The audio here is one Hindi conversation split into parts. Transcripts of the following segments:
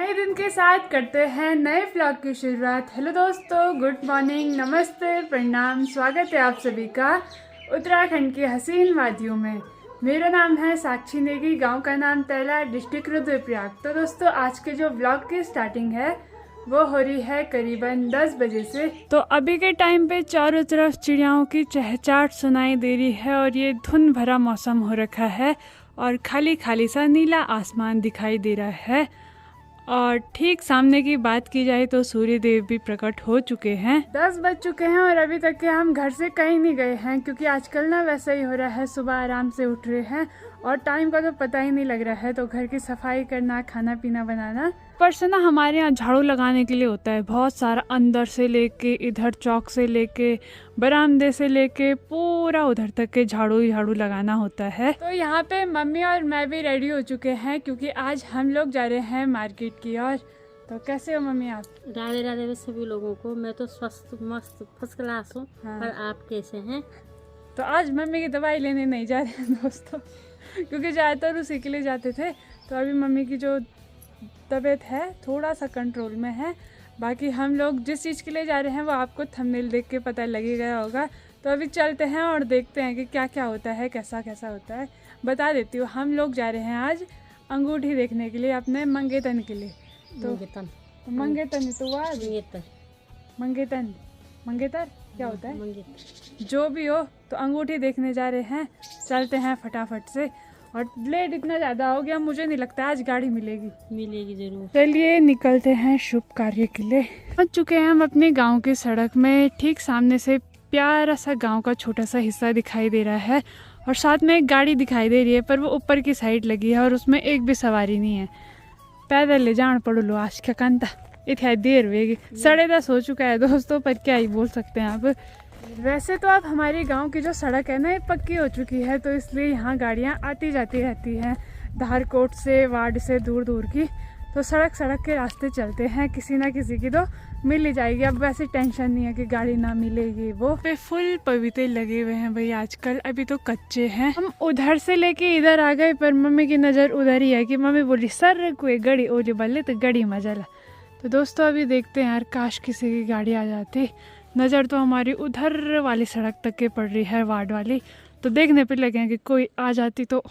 नए दिन के साथ करते हैं नए व्लॉग की शुरुआत। हेलो दोस्तों, गुड मॉर्निंग, नमस्ते, प्रणाम। स्वागत है आप सभी का उत्तराखंड की हसीन वादियों में। मेरा नाम है साक्षी नेगी, गांव का नाम तैला, डिस्ट्रिक्ट रुद्रप्रयाग। तो दोस्तों, आज के जो व्लॉग की स्टार्टिंग है वो हो रही है करीबन 10 बजे से। तो अभी के टाइम पे चारों तरफ चिड़ियाओं की चहचहाट सुनाई दे रही है और ये धुंध भरा मौसम हो रखा है और खाली खाली सा नीला आसमान दिखाई दे रहा है। और ठीक सामने की बात की जाए तो सूर्य देव भी प्रकट हो चुके हैं। 10 बज चुके हैं और अभी तक के हम घर से कहीं नहीं गए हैं, क्योंकि आजकल ना वैसा ही हो रहा है, सुबह आराम से उठ रहे हैं और टाइम का तो पता ही नहीं लग रहा है। तो घर की सफाई करना, खाना पीना बनाना, पर से ना हमारे यहाँ झाड़ू लगाने के लिए होता है बहुत सारा, अंदर से लेके इधर चौक से लेके बरामदे से लेके पूरा उधर तक के झाड़ू ही झाड़ू लगाना होता है। तो यहाँ पे मम्मी और मैं भी रेडी हो चुके हैं, क्योंकि आज हम लोग जा रहे हैं मार्केट की ओर। तो कैसे हो मम्मी आप? राधे राधे में सभी लोगों को। मैं तो स्वस्थ मस्त फर्स्ट क्लास हूँ। हाँ। पर आप कैसे हैं? तो आज मम्मी की दवाई लेने नहीं जा रहे हैं दोस्तों, क्योंकि ज़्यादातर उसी के लिए जाते थे। तो अभी मम्मी की जो तबीयत है थोड़ा सा कंट्रोल में है। बाकी हम लोग जिस चीज़ के लिए जा रहे हैं वो आपको थंबनेल देख के पता लग ही गया होगा। तो अभी चलते हैं और देखते हैं कि क्या क्या होता है, कैसा कैसा होता है। बता देती हूँ, हम लोग जा रहे हैं आज अंगूठी देखने के लिए, अपने मंगेतन के लिए। तो मंगेतन तो मंगेतर क्या होता है? जो भी हो, तो अंगूठी देखने जा रहे हैं। चलते हैं फटाफट से। और लेट इतना ज़्यादा हो गया, मुझे नहीं लगता आज गाड़ी मिलेगी जरूर। चलिए निकलते हैं शुभ कार्य के लिए। पहुंच चुके हैं हम अपने गांव की सड़क में। ठीक सामने से प्यारा सा गांव का छोटा सा हिस्सा दिखाई दे रहा है और साथ में एक गाड़ी दिखाई दे रही है, पर वो ऊपर की साइड लगी है और उसमें एक भी सवारी नहीं है। पैदल ले जान पड़ो लो आज क्या कंता, इतनी देर हुएगी। 10:30 हो चुका है दोस्तों, पर क्या ही बोल सकते हैं आप। वैसे तो अब हमारे गांव की जो सड़क है ना, ये पक्की हो चुकी है, तो इसलिए यहाँ गाड़ियाँ आती जाती रहती हैं, धारकोट से, वार्ड से, दूर दूर की। तो सड़क के रास्ते चलते हैं, किसी ना किसी की तो मिल ही जाएगी। अब वैसे टेंशन नहीं है कि गाड़ी ना मिलेगी। वो पे फुल पपीते लगे हुए हैं भाई आजकल, अभी तो कच्चे हैं। हम उधर से लेके इधर आ गए, पर मम्मी की नज़र उधर ही है कि मम्मी बोली सर कोई गड़ी ओली बल्ले तो गड़ी मजा। तो दोस्तों अभी देखते हैं यार, काश किसी की गाड़ी आ जाती। नज़र तो हमारी उधर वाली सड़क तक के पड़ रही है, वार्ड वाली। तो देखने पे लगे कि कोई आ जाती तो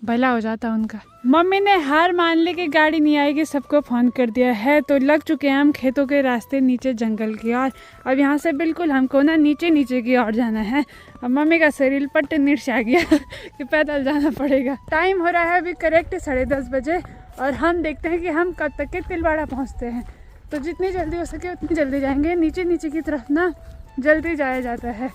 भला हो जाता उनका। मम्मी ने हार मान ली कि गाड़ी नहीं आएगी, सबको फ़ोन कर दिया है। तो लग चुके हैं हम खेतों के रास्ते नीचे जंगल की ओर। अब यहाँ से बिल्कुल हमको ना नीचे की ओर जाना है। अब मम्मी का शरीर पट्ट निर्ष आ गया कि पैदल जाना पड़ेगा। टाइम हो रहा है अभी करेक्ट 10:30 बजे और हम देखते हैं कि हम कब तक के तिलवाड़ा पहुँचते हैं। तो जितनी जल्दी हो सके उतनी जल्दी जाएंगे। नीचे की तरफ ना जल्दी जाया जाता है,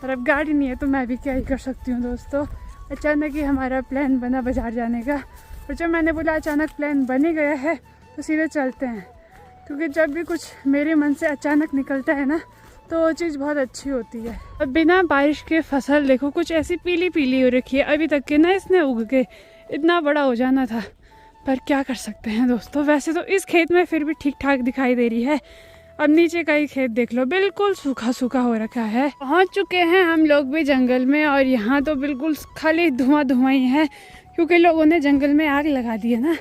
और अब गाड़ी नहीं है तो मैं भी क्या ही कर सकती हूँ दोस्तों। अचानक ही हमारा प्लान बना बाज़ार जाने का, और जब मैंने बोला अचानक प्लान बन ही गया है तो सीधे चलते हैं। क्योंकि जब भी कुछ मेरे मन से अचानक निकलता है ना, तो वो चीज़ बहुत अच्छी होती है। अब बिना बारिश के फसल देखो कुछ ऐसी पीली पीली हो रखी है, अभी तक के ना इसने उग के इतना बड़ा हो जाना था, पर क्या कर सकते हैं दोस्तों। वैसे तो इस खेत में फिर भी ठीक ठाक दिखाई दे रही है। अब नीचे का ही खेत देख लो, बिल्कुल सूखा सूखा हो रखा है। पहुंच चुके हैं हम लोग भी जंगल में, और यहाँ तो बिल्कुल खाली धुआं ही है, क्योंकि लोगों ने जंगल में आग लगा दी है ना।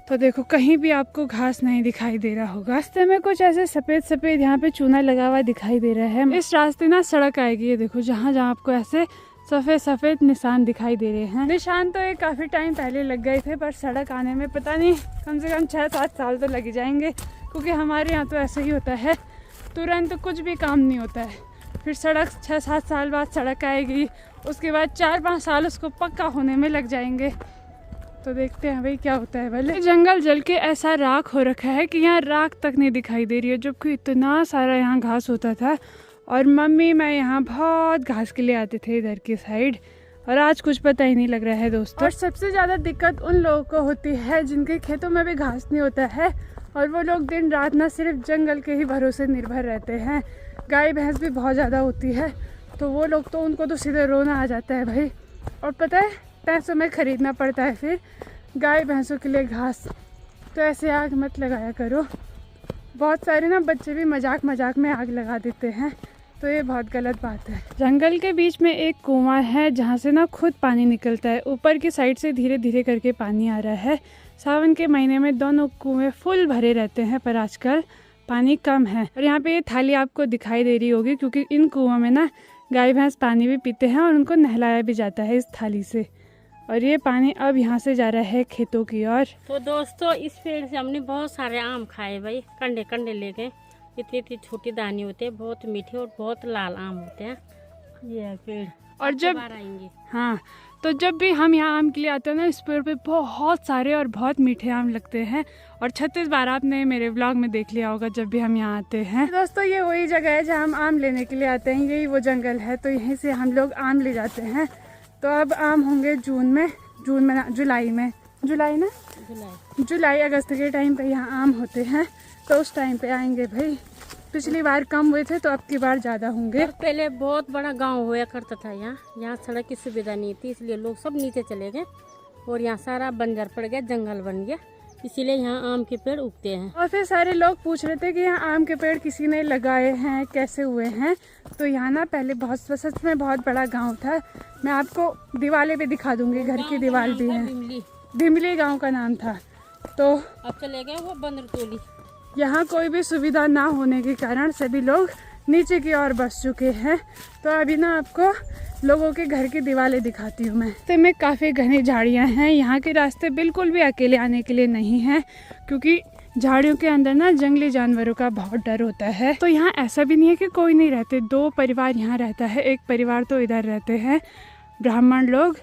तो देखो कहीं भी आपको घास नहीं दिखाई दे रहा होगा। रास्ते में कुछ ऐसे सफ़ेद यहाँ पे चूना लगा हुआ दिखाई दे रहा है। इस रास्ते ना सड़क आएगी, ये देखो जहाँ आपको ऐसे सफ़ेद निशान दिखाई दे रहे हैं। निशान तो ये काफ़ी टाइम पहले लग गए थे, पर सड़क आने में पता नहीं कम से कम 6-7 साल तो लग ही जाएंगे, क्योंकि हमारे यहाँ तो ऐसा ही होता है, तुरंत कुछ भी काम नहीं होता है। फिर सड़क 6-7 साल बाद सड़क आएगी, उसके बाद 4-5 साल उसको पक्का होने में लग जाएंगे। तो देखते हैं भाई क्या होता है। भले जंगल जल के ऐसा राख हो रखा है कि यहाँ राख तक नहीं दिखाई दे रही है, जबकि इतना सारा यहाँ घास होता था। और मम्मी मैं यहाँ बहुत घास के लिए आते थे इधर की साइड, और आज कुछ पता ही नहीं लग रहा है दोस्तों। और सबसे ज़्यादा दिक्कत उन लोगों को होती है जिनके खेतों में भी घास नहीं होता है, और वो लोग दिन रात ना सिर्फ जंगल के ही भरोसे निर्भर रहते हैं। गाय भैंस भी बहुत ज़्यादा होती है, तो वो लोग तो उनको तो सीधे रोना आ जाता है भाई। और पता है पैसों में ख़रीदना पड़ता है फिर गाय भैंसों के लिए घास। तो ऐसे आग मत लगाया करो। बहुत सारे ना बच्चे भी मजाक में आग लगा देते हैं, तो ये बहुत गलत बात है। जंगल के बीच में एक कुआं है जहाँ से ना खुद पानी निकलता है। ऊपर की साइड से धीरे धीरे करके पानी आ रहा है। सावन के महीने में दोनों कुएं फुल भरे रहते हैं, पर आजकल पानी कम है। और यहाँ पे ये थाली आपको दिखाई दे रही होगी, क्योंकि इन कुओं में ना गाय भैंस पानी भी पीते हैं और उनको नहलाया भी जाता है इस थाली से। और ये पानी अब यहाँ से जा रहा है खेतों की ओर। तो दोस्तों, इस पेड़ से हमने बहुत सारे आम खाए भाई, कंडे कंडे ले गए। इतनी इतनी छोटी दाने होते हैं, बहुत मीठे और बहुत लाल आम होते हैं। ये है पेड़। और जब आएंगे, हाँ, तो जब भी हम यहाँ आम के लिए आते हैं ना, इस पेड़ पे बहुत सारे और बहुत मीठे आम लगते हैं। और 36 बार आपने मेरे व्लॉग में देख लिया होगा जब भी हम यहाँ आते हैं। दोस्तों, ये वही जगह है जहाँ हम आम लेने के लिए आते हैं। यही वो जंगल है, तो यहीं से हम लोग आम ले जाते हैं। तो अब आम होंगे जुलाई में जुलाई अगस्त के टाइम पे यहाँ आम होते हैं। तो उस टाइम पे आएंगे भाई। पिछली बार कम हुए थे, तो अब की बार ज़्यादा होंगे। पहले बहुत बड़ा गांव हुआ करता था। यहाँ सड़क की सुविधा नहीं थी, इसलिए लोग सब नीचे चले गए और यहाँ सारा बंजर पड़ गया, जंगल बन गया। इसीलिए यहाँ आम के पेड़ उगते हैं। और फिर सारे लोग पूछ रहे थे कि यहाँ आम के पेड़ किसी ने लगाए हैं, कैसे हुए हैं। तो यहाँ ना पहले सच में बहुत बड़ा गांव था। मैं आपको दीवारें भी दिखा दूंगी, घर की दीवार भी है। बिमली गांव का नाम था। तो अब चले गए वो बंदरतोली। यहाँ कोई भी सुविधा ना होने के कारण सभी लोग नीचे की ओर बस चुके हैं। तो अभी ना आपको लोगों के घर की दीवारें दिखाती हूँ मैं। रास्ते में काफ़ी घनी झाड़ियाँ हैं। यहाँ के रास्ते बिल्कुल भी अकेले आने के लिए नहीं हैं, क्योंकि झाड़ियों के अंदर ना जंगली जानवरों का बहुत डर होता है। तो यहाँ ऐसा भी नहीं है कि कोई नहीं रहते, 2 परिवार यहाँ रहता है। एक परिवार तो इधर रहते हैं ब्राह्मण लोग,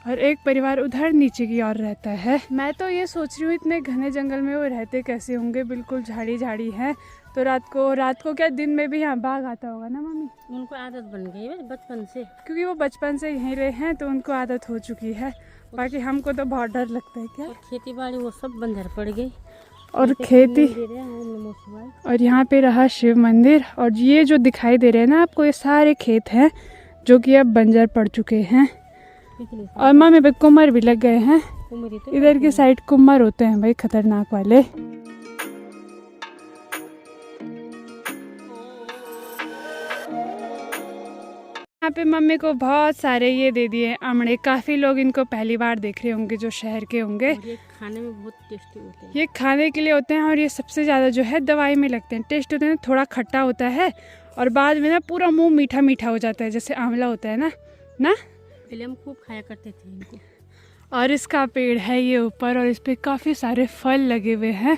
और एक परिवार उधर नीचे की ओर रहता है। मैं तो ये सोच रही हूँ इतने घने जंगल में वो रहते कैसे होंगे। बिल्कुल झाड़ी झाड़ी है। तो रात को क्या दिन में भी यहाँ बाघ आता होगा ना मम्मी? उनको आदत बन गई है बचपन से, क्योंकि वो बचपन से यहीं रहे हैं, तो उनको आदत हो चुकी है। बाकी हमको तो बहुत डर लगता है। क्या खेती बाड़ी वो सब बंजर पड़ गई। और खेती, और यहाँ पे रहा शिव मंदिर। और ये जो दिखाई दे रहे हैं ना आपको, ये सारे खेत हैं जो कि अब बंजर पड़ चुके हैं। और मम्मी पे कुम्हर भी लग गए हैं। इधर की साइड कुम्हर होते हैं भाई, खतरनाक वाले। यहाँ पे मम्मी को बहुत सारे ये दे दिए आमड़े। काफी लोग इनको पहली बार देख रहे होंगे जो शहर के होंगे। ये खाने में बहुत टेस्टी होते हैं। ये खाने के लिए होते हैं, और ये सबसे ज्यादा जो है दवाई में लगते हैं। टेस्ट होते हैं, थोड़ा खट्टा होता है और बाद में ना पूरा मुंह मीठा मीठा हो जाता है, जैसे आंवला होता है ना। पहले हम खूब खाया करते थे इनको। और इसका पेड़ है ये ऊपर, और इस पे काफी सारे फल लगे हुए हैं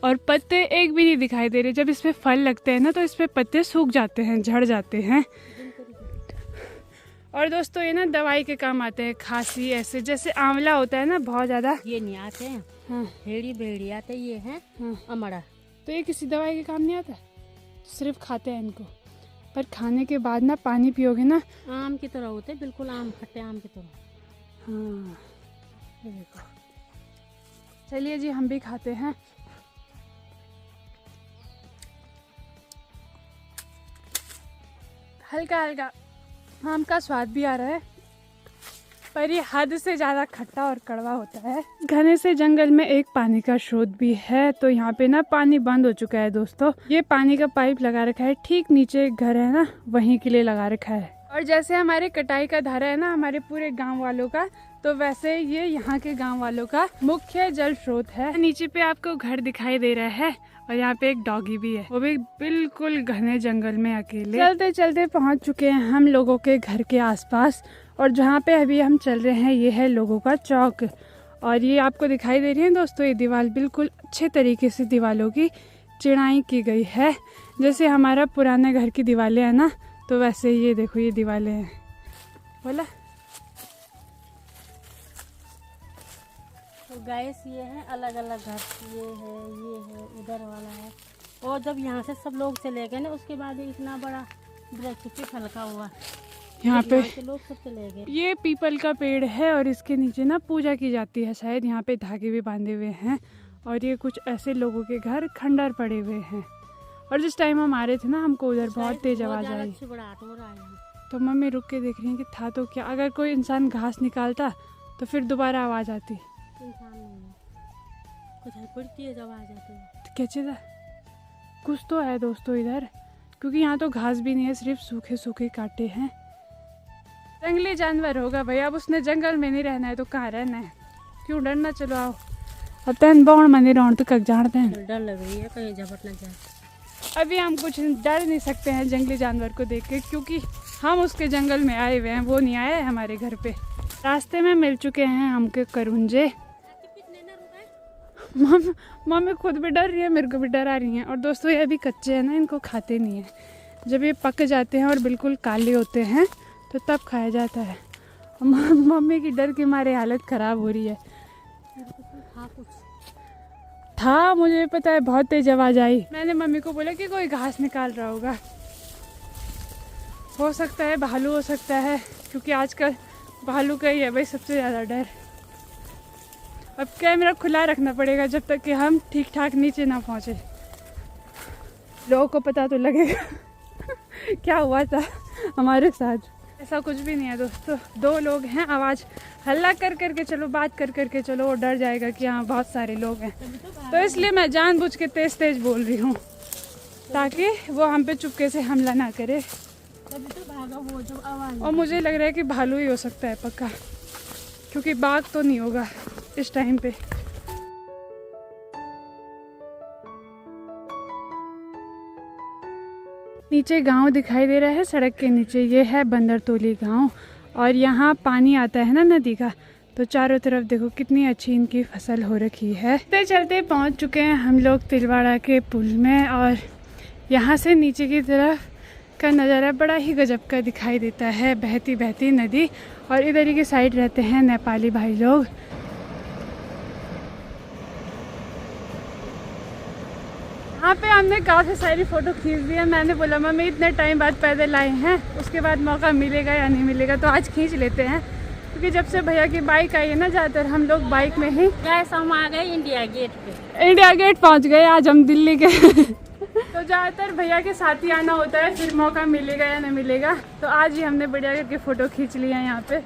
और पत्ते एक भी नहीं दिखाई दे रहे। जब इस पे फल लगते हैं ना, तो इस पे पत्ते सूख जाते हैं, झड़ जाते हैं। और दोस्तों, ये ना दवाई के काम आते हैं। खांसी ऐसे जैसे आंवला होता है ना बहुत ज्यादा, ये नहीं आते हैं। हाँ, हेड़ी बेड़ी आते, ये है अमड़ा। तो ये किसी दवाई के काम नहीं आता, सिर्फ खाते हैं इनको। पर खाने के बाद ना पानी पियोगे ना, आम की तरह होते, बिल्कुल आम, खट्टे आम की तरह। हाँ, ये देखो। चलिए जी, हम भी खाते हैं। हल्का हल्का आम का स्वाद भी आ रहा है, पर ये हद से ज़्यादा खट्टा और कड़वा होता है। घने से जंगल में एक पानी का स्रोत भी है, तो यहाँ पे ना पानी बंद हो चुका है दोस्तों। ये पानी का पाइप लगा रखा है, ठीक नीचे एक घर है ना, वहीं के लिए लगा रखा है। और जैसे हमारे कटाई का धारा है ना हमारे पूरे गांव वालों का, तो वैसे ये यहाँ के गांव वालों का मुख्य जल स्रोत है। नीचे पे आपको घर दिखाई दे रहा है, और यहाँ पे एक डॉगी भी है, वो भी बिल्कुल घने जंगल में अकेले। चलते चलते पहुँच चुके हैं हम लोगों के घर के आसपास, और जहाँ पे अभी हम चल रहे हैं ये है लोगों का चौक। और ये आपको दिखाई दे रही है दोस्तों, ये दीवार बिल्कुल अच्छे तरीके से दीवारों की चिड़ाई की गई है। जैसे हमारा पुराने घर की दीवारें हैं ना, तो वैसे ये देखो ये दीवारें हैं। बोला तो गैस ये है अलग अलग घर, ये है उधर वाला है। और जब यहाँ से सब लोग चले गए ना, उसके बाद इतना बड़ा वृक्ष हल्का हुआ, यहाँ पे लोग सब चले गए। ये पीपल का पेड़ है, और इसके नीचे ना पूजा की जाती है शायद। यहाँ पे धागे भी बांधे हुए हैं, और ये कुछ ऐसे लोगों के घर खंडर पड़े हुए हैं। और जिस टाइम हम आ रहे थे ना, हमको उधर बहुत तेज आवाज आई, तो मम्मी रुक के देख रही है कि था तो क्या। अगर कोई इंसान घास निकालता तो फिर दोबारा आवाज आती। इंसान नहीं, कुछ बड़ी तेज आवाज आती है। तो क्या चीज़ है, कुछ तो है दोस्तों इधर, क्योंकि यहाँ तो घास भी नहीं है, सिर्फ सूखे सूखे कांटे हैं। जंगली जानवर होगा भाई, अब उसने जंगल में नहीं रहना है तो कहाँ रहना है, क्यों डरना। चलो आओ। अब तैन बाउंड मनी राउंड तो कब जानते हैं, डर लग रही है कहीं झपट ना जाए। अभी हम कुछ डर नहीं सकते हैं जंगली जानवर को देख के, क्योंकि हम उसके जंगल में आए हुए हैं, वो नहीं आया है हमारे घर पे। रास्ते में मिल चुके हैं हमके करुंजे। मम्मी खुद भी डर रही है, मेरे को भी डरा रही हैं। और दोस्तों ये अभी कच्चे हैं ना, इनको खाते नहीं है। जब ये पक जाते हैं और बिल्कुल काले होते हैं तो तब खाया जाता है। मम्मी की डर के मारे हालत ख़राब हो रही है। था मुझे पता है, बहुत तेज आवाज़ आई। मैंने मम्मी को बोला कि कोई घास निकाल रहा होगा, हो सकता है भालू हो सकता है, क्योंकि आजकल भालू का ही है भाई सबसे ज़्यादा डर। अब कैमरा खुला रखना पड़ेगा जब तक कि हम ठीक ठाक नीचे ना पहुँचे, लोगों को पता तो लगेगा क्या हुआ था हमारे साथ। ऐसा कुछ भी नहीं है दोस्तों, 2 लोग हैं, आवाज़ हल्ला कर करके चलो, बात कर करके चलो, वो डर जाएगा कि हाँ बहुत सारे लोग हैं। तो इसलिए मैं जानबूझ के तेज़ तेज़ बोल रही हूँ ताकि वो हम पे चुपके से हमला ना करे। तभी तो भागा वो जो आवाज। और मुझे लग रहा है कि भालू ही हो सकता है पक्का, क्योंकि बाघ तो नहीं होगा इस टाइम पे। नीचे गांव दिखाई दे रहा है, सड़क के नीचे ये है बंदरतोली गांव। और यहाँ पानी आता है ना नदी का, तो चारों तरफ देखो कितनी अच्छी इनकी फसल हो रखी है। चलते चलते पहुँच चुके हैं हम लोग तिलवाड़ा के पुल में। और यहाँ से नीचे की तरफ का नज़ारा बड़ा ही गजब का दिखाई देता है, बहती बहती नदी। और इधर ही की साइड रहते हैं नेपाली भाई लोग। यहाँ पे हमने काफ़ी सारी फ़ोटो खींच दी है। मैंने बोला मम्मी इतने टाइम बाद पैदल आए हैं, उसके बाद मौका मिलेगा या नहीं मिलेगा, तो आज खींच लेते हैं। क्योंकि जब से भैया की बाइक आई है ना, ज़्यादातर हम लोग बाइक में ही। गैस हम आ गए इंडिया गेट पे, इंडिया गेट पहुँच गए आज हम दिल्ली के तो ज़्यादातर भैया के साथ ही आना होता है, फिर मौका मिलेगा या नहीं मिलेगा। तो आज ही हमने बढ़िया करके फ़ोटो खींच लिया है। यहाँ पे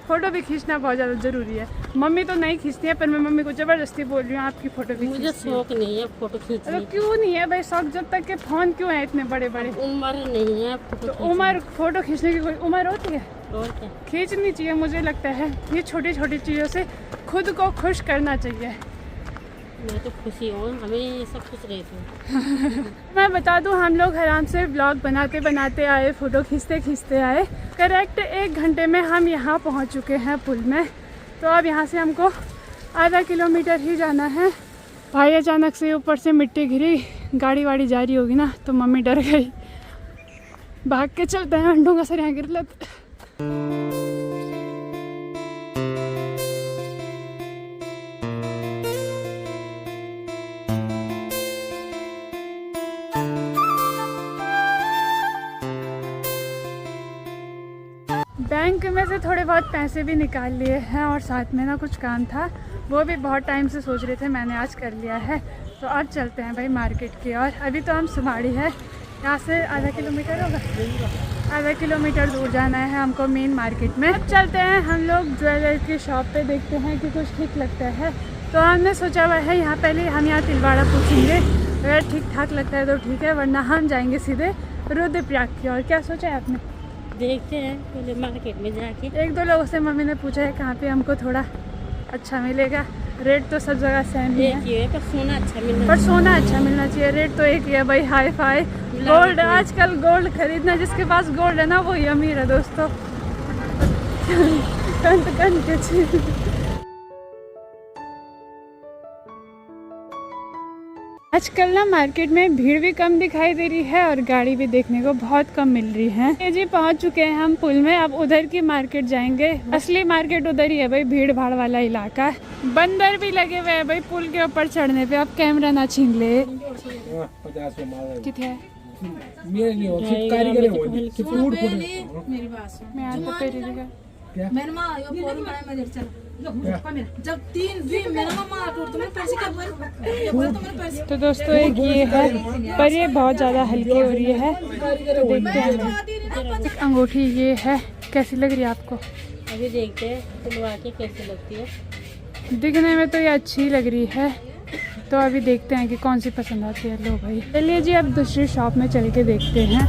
फ़ोटो भी खींचना बहुत ज़्यादा ज़रूरी है। मम्मी तो नहीं खींचती है, पर मैं मम्मी को ज़बरदस्ती बोल रही हूँ आपकी फ़ोटो भी मुझे शौक नहीं है फोटो खींचने। तो क्यों नहीं है भाई शौक, जब तक के फ़ोन क्यों है इतने बड़े बड़े। उम्र नहीं है फोटो तो उम्र, फ़ोटो खींचने की कोई उम्र होती है? और क्या, खींचनी चाहिए। मुझे लगता है ये छोटी छोटी चीज़ों से खुद को खुश करना चाहिए। मैं तो खुशी हूँ, हमें ये सब कुछ रहती है। मैं बता दूं, हम लोग आराम से ब्लॉग बनाते बनाते आए, फ़ोटो खींचते खींचते आए। करेक्ट 1 घंटे में हम यहाँ पहुँच चुके हैं पुल में। तो अब यहाँ से हमको आधा किलोमीटर ही जाना है। भाई अचानक से ऊपर से मिट्टी गिरी, गाड़ी वाड़ी जा रही होगी ना, तो मम्मी डर गई। भाग के चलते हैं, अंडों का सर यहाँ गिर लेते। बैंक में से थोड़े बहुत पैसे भी निकाल लिए हैं, और साथ में ना कुछ काम था, वो भी बहुत टाइम से सोच रहे थे, मैंने आज कर लिया है। तो अब चलते हैं भाई मार्केट की ओर। अभी तो हम सुमाड़ी है, यहाँ से आधा किलोमीटर होगा, आधा किलोमीटर दूर जाना है हमको मेन मार्केट में। अब चलते हैं हम लोग ज्वेलरी की शॉप पे, देखते हैं कि कुछ ठीक लगता है। तो हमने सोचा हुआ है यहाँ पहले हम यहाँ तिलवाड़ा पूछेंगे, अगर ठीक ठाक लगता है तो ठीक है, वरना हम जाएंगे सीधे रुद्रप्रयाग की ओर। क्या सोचा है आपने? देखते हैं पहले मार्केट में जाके। 1-2 लोगों से मम्मी ने पूछा है कहाँ पे हमको थोड़ा अच्छा मिलेगा। रेट तो सब जगह सेम ही है, पर सोना अच्छा मिलना, पर सोना अच्छा मिलना चाहिए। रेट तो एक ही है भाई, हाई फाई गोल्ड। आजकल गोल्ड खरीदना, जिसके पास गोल्ड है ना वही अमीर है दोस्तों। कंट के चीज। आजकल ना मार्केट में भीड़ भी कम दिखाई दे रही है और गाड़ी भी देखने को बहुत कम मिल रही है। ये जी पहुंच चुके हैं हम पुल में, अब उधर की मार्केट जाएंगे। असली मार्केट उधर ही है भाई, भीड़ भाड़ वाला इलाका। बंदर भी लगे हुए हैं भाई पुल के ऊपर चढ़ने पे। अब कैमरा ना छीन ले। कितने तो दोस्तों एक ये है, पर ये बहुत ज़्यादा हल्की हो रही है, तो देखते हैं। अंगूठी ये है, कैसी लग रही है आपको? अभी देखते हैं खुलवा के कैसी लगती है। दिखने में तो ये अच्छी लग रही है, तो अभी देखते हैं कि कौन सी पसंद आती है। लो भाई, चलिए जी अब दूसरी शॉप में चल के देखते हैं।